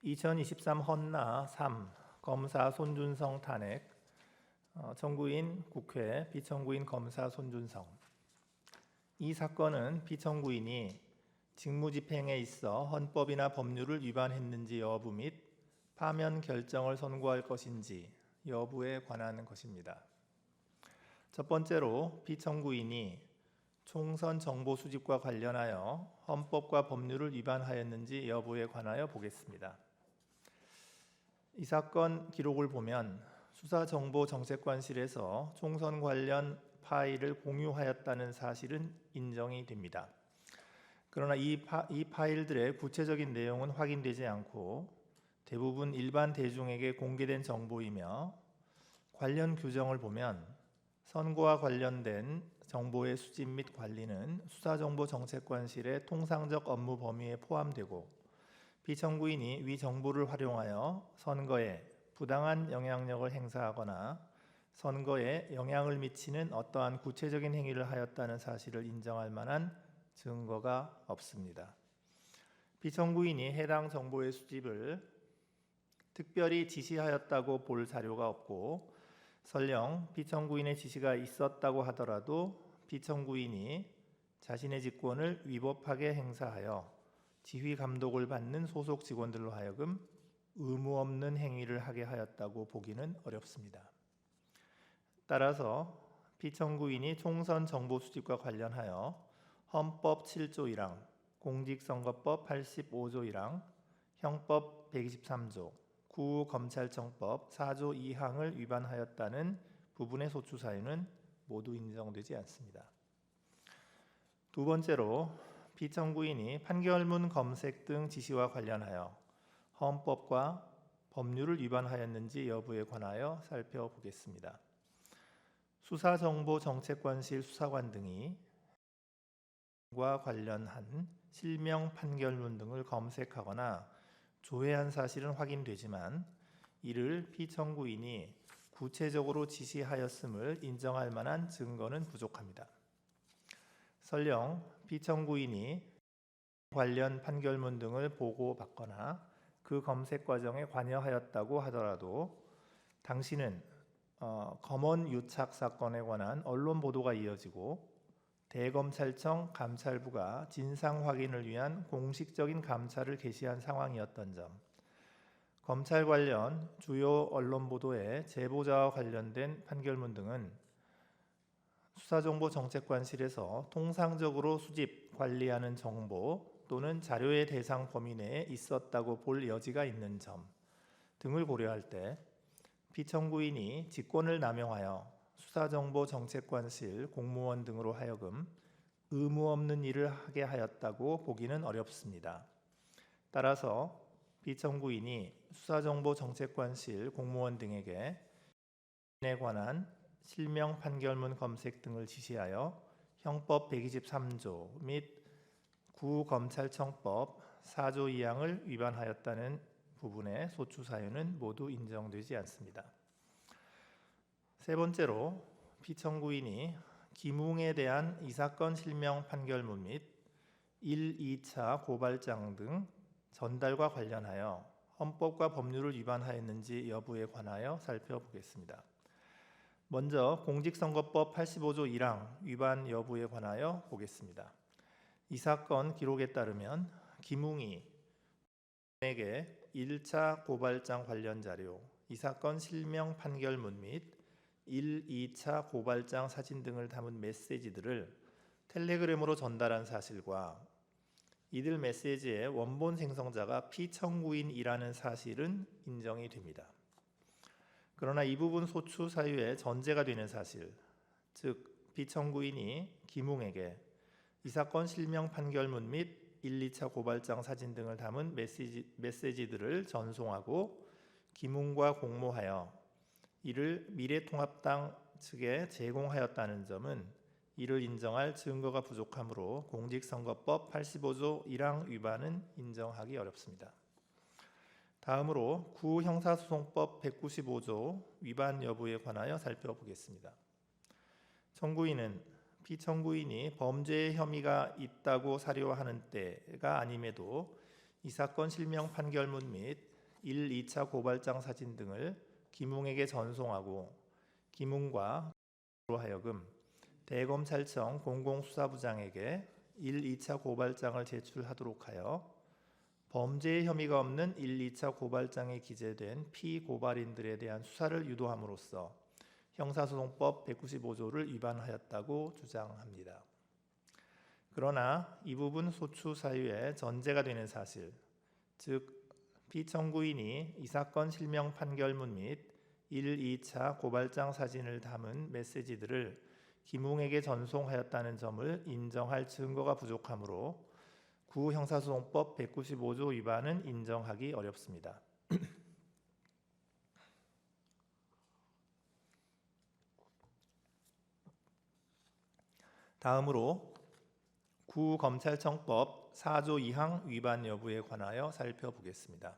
2023 헌나 3 검사 손준성 탄핵. 청구인 국회, 피청구인 검사 손준성. 이 사건은 피청구인이 직무집행에 있어 헌법이나 법률을 위반했는지 여부 및 파면 결정을 선고할 것인지 여부에 관한 것입니다. 첫 번째로 피청구인이 총선 정보 수집과 관련하여 헌법과 법률을 위반하였는지 여부에 관하여 보겠습니다. 이 사건 기록을 보면 수사정보정책관실에서 총선 관련 파일을 공유하였다는 사실은 인정이 됩니다. 그러나 이 파일들의 구체적인 내용은 확인되지 않고 대부분 일반 대중에게 공개된 정보이며 관련 규정을 보면 선거와 관련된 정보의 수집 및 관리는 수사정보정책관실의 통상적 업무 범위에 포함되고 피청구인이 위 정보를 활용하여 선거에 부당한 영향력을 행사하거나 선거에 영향을 미치는 어떠한 구체적인 행위를 하였다는 사실을 인정할 만한 증거가 없습니다. 피청구인이 해당 정보의 수집을 특별히 지시하였다고 볼 자료가 없고 설령 피청구인의 지시가 있었다고 하더라도 피청구인이 자신의 직권을 위법하게 행사하여 지휘 감독을 받는 소속 직원들로 하여금 의무 없는 행위를 하게 하였다고 보기는 어렵습니다. 따라서 피청구인이 총선 정보 수집과 관련하여 헌법 7조 1항, 공직선거법 85조 1항, 형법 123조, 구검찰청법 4조 2항을 위반하였다는 부분의 소추 사유는 모두 인정되지 않습니다. 두 번째로 피청구인이 판결문 검색 등 지시와 관련하여 헌법과 법률을 위반하였는지 여부에 관하여 살펴보겠습니다. 수사정보정책관실 수사관 등이 과 관련한 실명 판결문 등을 검색하거나 조회한 사실은 확인되지만 이를 피청구인이 구체적으로 지시하였음을 인정할 만한 증거는 부족합니다. 설령 피청구인이 관련 판결문 등을 보고받거나 그 검색 과정에 관여하였다고 하더라도 당시는 검언 유착 사건에 관한 언론 보도가 이어지고 대검찰청 감찰부가 진상 확인을 위한 공식적인 감찰을 개시한 상황이었던 점, 검찰 관련 주요 언론 보도의 제보자와 관련된 판결문 등은 수사정보정책관실에서 통상적으로 수집, 관리하는 정보 또는 자료의 대상 범위 내에 있었다고 볼 여지가 있는 점 등을 고려할 때 피청구인이 직권을 남용하여 수사정보정책관실 공무원 등으로 하여금 의무 없는 일을 하게 하였다고 보기는 어렵습니다. 따라서 피청구인이 수사정보정책관실 공무원 등에게 에 관한 실명 판결문 검색 등을 지시하여 형법 123조 및 구검찰청법 4조 2항을 위반하였다는 부분의 소추 사유는 모두 인정되지 않습니다. 세 번째로 피청구인이 김웅에 대한 이 사건 실명 판결문 및 1, 2차 고발장 등 전달과 관련하여 헌법과 법률을 위반하였는지 여부에 관하여 살펴보겠습니다. 먼저 공직선거법 85조 1항 위반 여부에 관하여 보겠습니다. 이 사건 기록에 따르면 김웅이 에게 1차 고발장 관련 자료, 이 사건 실명 판결문 및 1, 2차 고발장 사진 등을 담은 메시지들을 텔레그램으로 전달한 사실과 이들 메시지의 원본 생성자가 피청구인이라는 사실은 인정이 됩니다. 그러나 이 부분 소추 사유의 전제가 되는 사실, 즉 피청구인이 김웅에게 이 사건 실명 판결문 및 1, 2차 고발장 사진 등을 담은 메시지들을 전송하고 김웅과 공모하여 이를 미래통합당 측에 제공하였다는 점은 이를 인정할 증거가 부족하므로 공직선거법 85조 1항 위반은 인정하기 어렵습니다. 다음으로 구형사소송법 195조 위반 여부에 관하여 살펴보겠습니다. 청구인은 피청구인이 범죄의 혐의가 있다고 사료하는 때가 아님에도 이 사건 실명 판결문 및 1, 2차 고발장 사진 등을 김웅에게 전송하고 김웅과 로 하여금 대검찰청 공공수사부장에게 1, 2차 고발장을 제출하도록 하여 범죄 혐의가 없는 1, 2차 고발장에 기재된 피고발인들에 대한 수사를 유도함으로써 형사소송법 195조를 위반하였다고 주장합니다. 그러나 이 부분 소추 사유의 전제가 되는 사실, 즉 피청구인이 이 사건 실명 판결문 및 1, 2차 고발장 사진을 담은 메시지들을 김웅에게 전송하였다는 점을 인정할 증거가 부족하므로 구 형사소송법 195조 위반은 인정하기 어렵습니다. 다음으로 구 검찰청법 4조 2항 위반 여부에 관하여 살펴보겠습니다.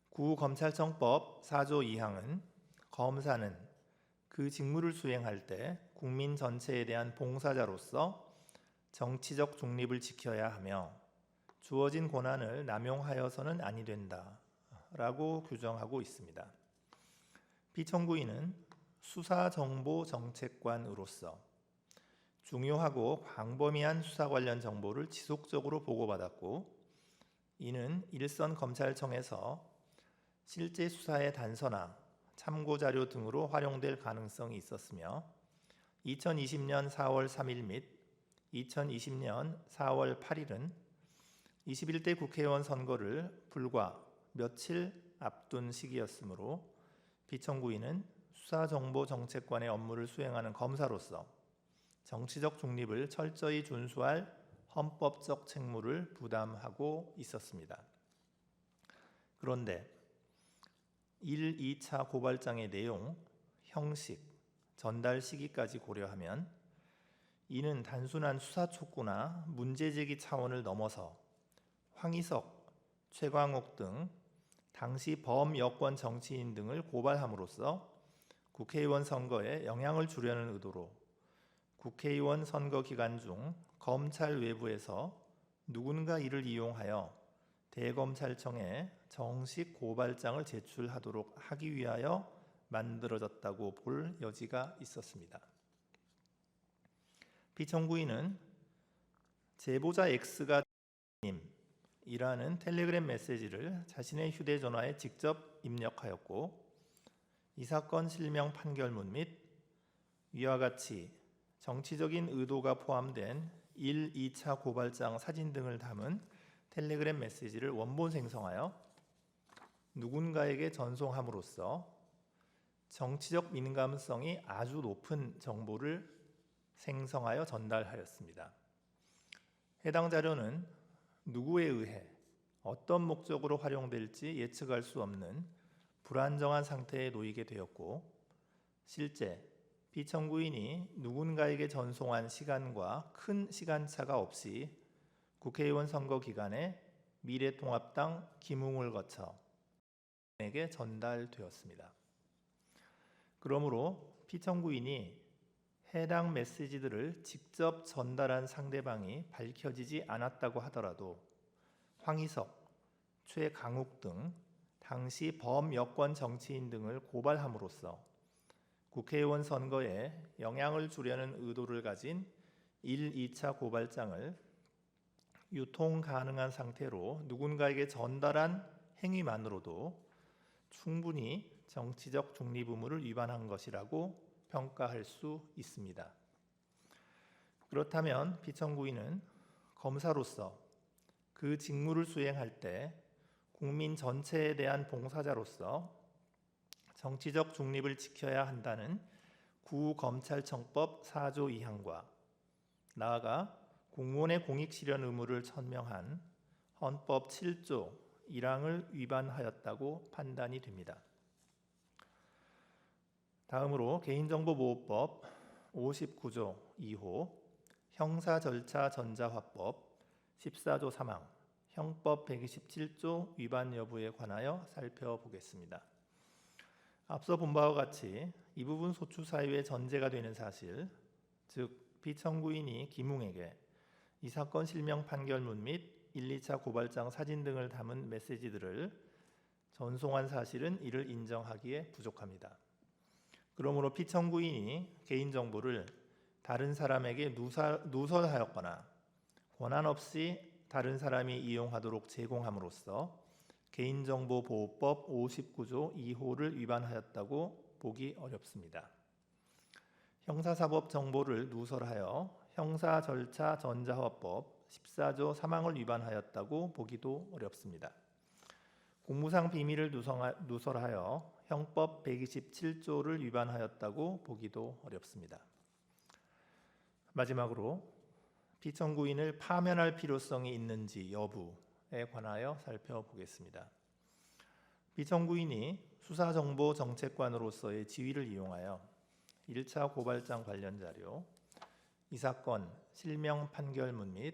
구 검찰청법 4조 2항은 검사는 그 직무를 수행할 때 국민 전체에 대한 봉사자로서 정치적 중립을 지켜야 하며 주어진 권한을 남용하여서는 아니 된다 라고 규정하고 있습니다. 피청구인은 수사정보정책관으로서 중요하고 광범위한 수사 관련 정보를 지속적으로 보고받았고 이는 일선 검찰청에서 실제 수사의 단서나 참고자료 등으로 활용될 가능성이 있었으며 2020년 4월 3일 및 2020년 4월 8일은 21대 국회의원 선거를 불과 며칠 앞둔 시기였으므로 피청구인은 수사정보정책관의 업무를 수행하는 검사로서 정치적 중립을 철저히 준수할 헌법적 책무를 부담하고 있었습니다. 그런데 1, 2차 고발장의 내용, 형식, 전달 시기까지 고려하면 이는 단순한 수사 촉구나 문제제기 차원을 넘어서 황희석, 최광욱 등 당시 범여권 정치인 등을 고발함으로써 국회의원 선거에 영향을 주려는 의도로 국회의원 선거 기간 중 검찰 외부에서 누군가 이를 이용하여 대검찰청에 정식 고발장을 제출하도록 하기 위하여 만들어졌다고 볼 여지가 있었습니다. 피청구인은 제보자 X가 님이라는 텔레그램 메시지를 자신의 휴대전화에 직접 입력하였고 이 사건 실명 판결문 및 위와 같이 정치적인 의도가 포함된 1, 2차 고발장 사진 등을 담은 텔레그램 메시지를 원본 생성하여 누군가에게 전송함으로써 정치적 민감성이 아주 높은 정보를 생성하여 전달하였습니다. 해당 자료는 누구에 의해 어떤 목적으로 활용될지 예측할 수 없는 불안정한 상태에 놓이게 되었고 실제 피청구인이 누군가에게 전송한 시간과 큰 시간차가 없이 국회의원 선거 기간에 미래통합당 김웅을 거쳐 에게 전달되었습니다. 그러므로 피청구인이 해당 메시지들을 직접 전달한 상대방이 밝혀지지 않았다고 하더라도 황희석, 최강욱 등 당시 범여권 정치인 등을 고발함으로써 국회의원 선거에 영향을 주려는 의도를 가진 1, 2차 고발장을 유통 가능한 상태로 누군가에게 전달한 행위만으로도 충분히 정치적 중립 의무를 위반한 것이라고 평가할 수 있습니다. 그렇다면 피청구인은 검사로서 그 직무를 수행할 때 국민 전체에 대한 봉사자로서 정치적 중립을 지켜야 한다는 구검찰청법 4조 2항과 나아가 공무원의 공익실현 의무를 천명한 헌법 7조 1항을 위반하였다고 판단이 됩니다. 다음으로 개인정보보호법 59조 2호, 형사절차전자화법 14조 3항, 형법 127조 위반 여부에 관하여 살펴보겠습니다. 앞서 본 바와 같이 이 부분 소추 사유의 전제가 되는 사실, 즉 피청구인이 김웅에게 이 사건 실명 판결문 및 1, 2차 고발장 사진 등을 담은 메시지들을 전송한 사실은 이를 인정하기에 부족합니다. 그러므로 피청구인이 개인정보를 다른 사람에게 누설하였거나 권한 없이 다른 사람이 이용하도록 제공함으로써 개인정보보호법 59조 2호를 위반하였다고 보기 어렵습니다. 형사사법 정보를 누설하여 형사절차 전자화법 14조 3항을 위반하였다고 보기도 어렵습니다. 공무상 비밀을 누설하여 형법 127조를 위반하였다고 보기도 어렵습니다. 마지막으로 피청구인을 파면할 필요성이 있는지 여부에 관하여 살펴보겠습니다. 피청구인이 수사정보정책관으로서의 지위를 이용하여 1차 고발장 관련 자료, 이 사건 실명 판결문 및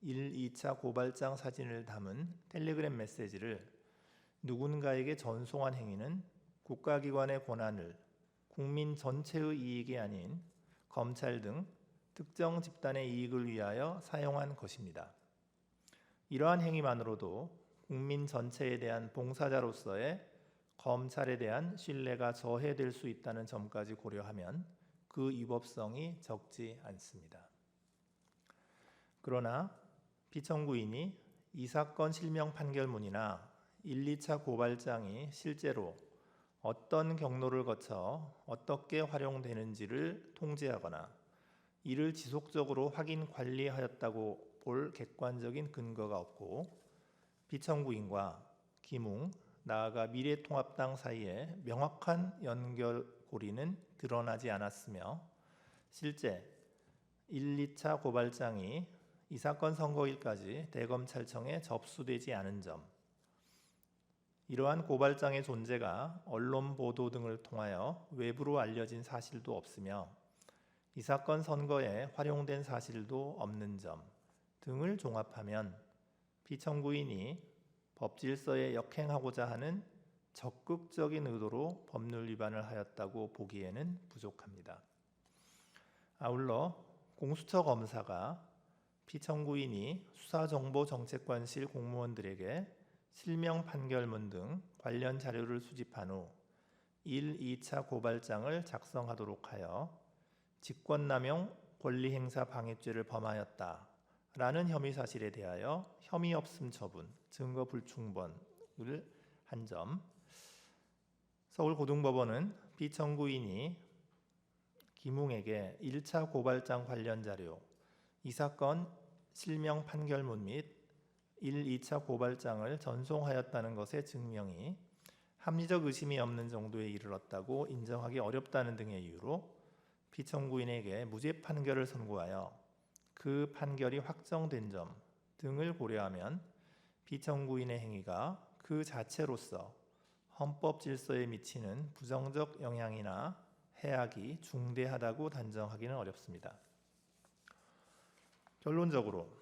1, 2차 고발장 사진을 담은 텔레그램 메시지를 누군가에게 전송한 행위는 국가기관의 권한을 국민 전체의 이익이 아닌 검찰 등 특정 집단의 이익을 위하여 사용한 것입니다. 이러한 행위만으로도 국민 전체에 대한 봉사자로서의 검찰에 대한 신뢰가 저해될 수 있다는 점까지 고려하면 그 위법성이 적지 않습니다. 그러나 피청구인이 이 사건 실명 판결문이나 1, 2차 고발장이 실제로 어떤 경로를 거쳐 어떻게 활용되는지를 통제하거나 이를 지속적으로 확인 관리하였다고 볼 객관적인 근거가 없고 피청구인과 김웅, 나아가 미래통합당 사이에 명확한 연결고리는 드러나지 않았으며 실제 1, 2차 고발장이 이 사건 선고일까지 대검찰청에 접수되지 않은 점, 이러한 고발장의 존재가 언론 보도 등을 통하여 외부로 알려진 사실도 없으며 이 사건 선거에 활용된 사실도 없는 점 등을 종합하면 피청구인이 법질서에 역행하고자 하는 적극적인 의도로 법률 위반을 하였다고 보기에는 부족합니다. 아울러 공수처 검사가 피청구인이 수사정보정책관실 공무원들에게 실명 판결문 등 관련 자료를 수집한 후 1, 2차 고발장을 작성하도록 하여 직권남용 권리행사 방해죄를 범하였다라는 혐의 사실에 대하여 혐의 없음 처분, 증거 불충분을 한 점, 서울고등법원은 피청구인이 김웅에게 1차 고발장 관련 자료, 이 사건 실명 판결문 및 1, 2차 고발장을 전송하였다는 것의 증명이 합리적 의심이 없는 정도에 이르렀다고 인정하기 어렵다는 등의 이유로 피청구인에게 무죄 판결을 선고하여 그 판결이 확정된 점 등을 고려하면 피청구인의 행위가 그 자체로서 헌법 질서에 미치는 부정적 영향이나 해악이 중대하다고 단정하기는 어렵습니다. 결론적으로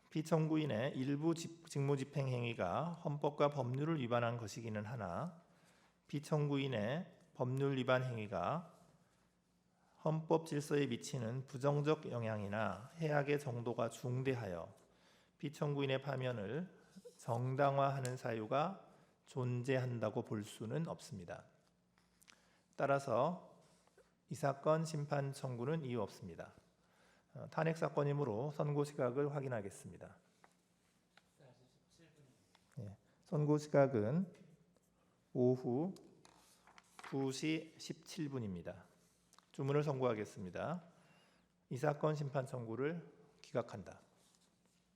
피청구인의 일부 직무집행 행위가 헌법과 법률을 위반한 것이기는 하나 피청구인의 법률 위반 행위가 헌법 질서에 미치는 부정적 영향이나 해악의 정도가 중대하여 피청구인의 파면을 정당화하는 사유가 존재한다고 볼 수는 없습니다. 따라서 이 사건 심판 청구는 이유 없습니다. 탄핵 사건이므로 선고 시각을 확인하겠습니다. 선고 시각은 오후 2시 17분입니다. 주문을 선고하겠습니다. 이 사건 심판 청구를 기각한다.